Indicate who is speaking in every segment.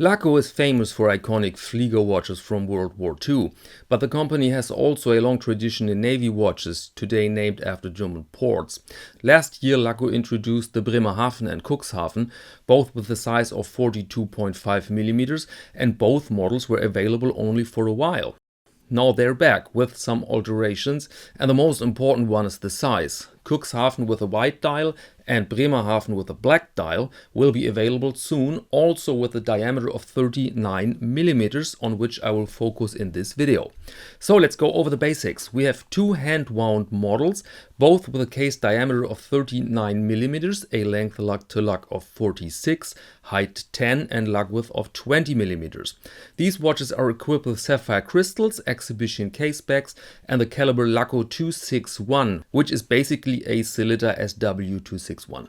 Speaker 1: Laco is famous for iconic Flieger watches from World War II, but the company has also a long tradition in navy watches, today named after German ports. Last year Laco introduced the Bremerhaven and Cuxhaven, both with the size of 42.5 mm, and both models were available only for a while. Now they're back with some alterations, and the most important one is the size. Cuxhaven with a white dial and Bremerhaven with a black dial will be available soon, also with a diameter of 39 mm, on which I will focus in this video. So let's go over the basics. We have two hand-wound models, both with a case diameter of 39 mm, a length lug to lug of 46, height 10 and lug width of 20 mm. These watches are equipped with sapphire crystals, exhibition case backs, and the caliber Laco 261, which is basically a Sellita SW261.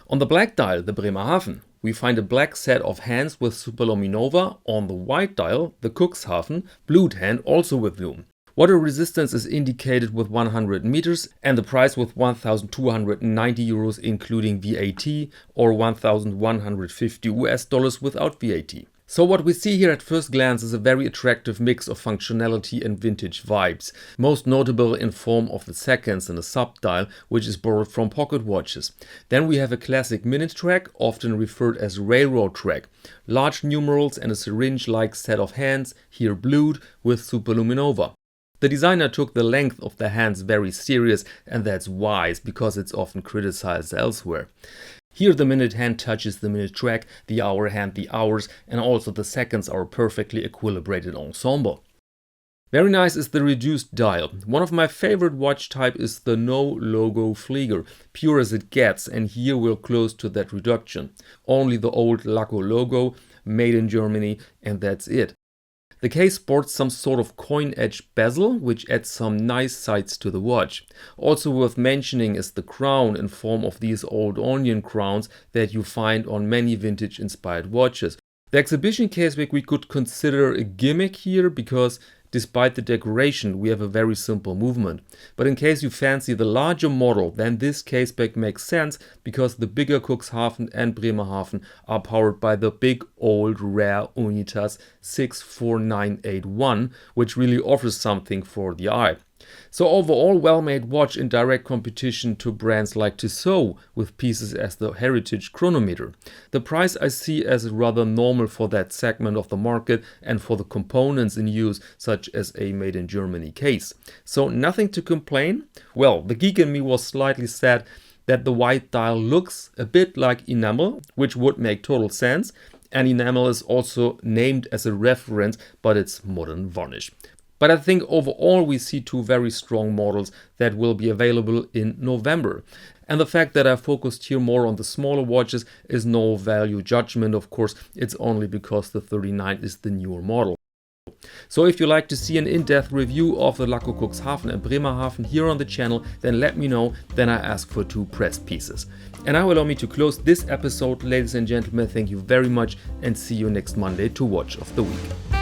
Speaker 1: On the black dial, the Bremerhaven, we find a black set of hands with superluminova. On the white dial, the Cuxhaven, blued hand also with lume. Water resistance is indicated with 100 meters and the price with 1,290 euros including VAT or 1,150 US dollars without VAT. So what we see here at first glance is a very attractive mix of functionality and vintage vibes, most notable in form of the seconds and a sub-dial, which is borrowed from pocket watches. Then we have a classic minute track, often referred as railroad track, large numerals and a syringe-like set of hands, here blued with superluminova. The designer took the length of the hands very serious, and that's wise because it's often criticized elsewhere. Here the minute hand touches the minute track, the hour hand the hours, and also the seconds are a perfectly equilibrated ensemble. Very nice is the reduced dial. One of my favorite watch type is the no logo Flieger, pure as it gets, and here we're close to that reduction. Only the old Laco logo, made in Germany, and that's it. The case sports some sort of coin-edge bezel, which adds some nice sides to the watch. Also worth mentioning is the crown in form of these old onion crowns that you find on many vintage-inspired watches. The exhibition caseback we could consider a gimmick here because despite the decoration we have a very simple movement. But in case you fancy the larger model, then this caseback makes sense because the bigger Cuxhaven and Bremerhaven are powered by the big old rare Unitas 64981, which really offers something for the eye. So overall well-made watch in direct competition to brands like Tissot with pieces as the heritage chronometer. The price I see as rather normal for that segment of the market and for the components in use such as a made in Germany case. So nothing to complain. Well, the geek in me was slightly sad that the white dial looks a bit like enamel, which would make total sense, and enamel is also named as a reference, but it's modern varnish. But I think overall we see two very strong models that will be available in November. And the fact that I focused here more on the smaller watches is no value judgment, of course, it's only because the 39 is the newer model. So if you like to see an in-depth review of the Laco Cuxhaven and Bremerhaven here on the channel, then let me know, then I ask for two press pieces. And now allow me to close this episode, ladies and gentlemen, thank you very much and see you next Monday to Watch of the Week.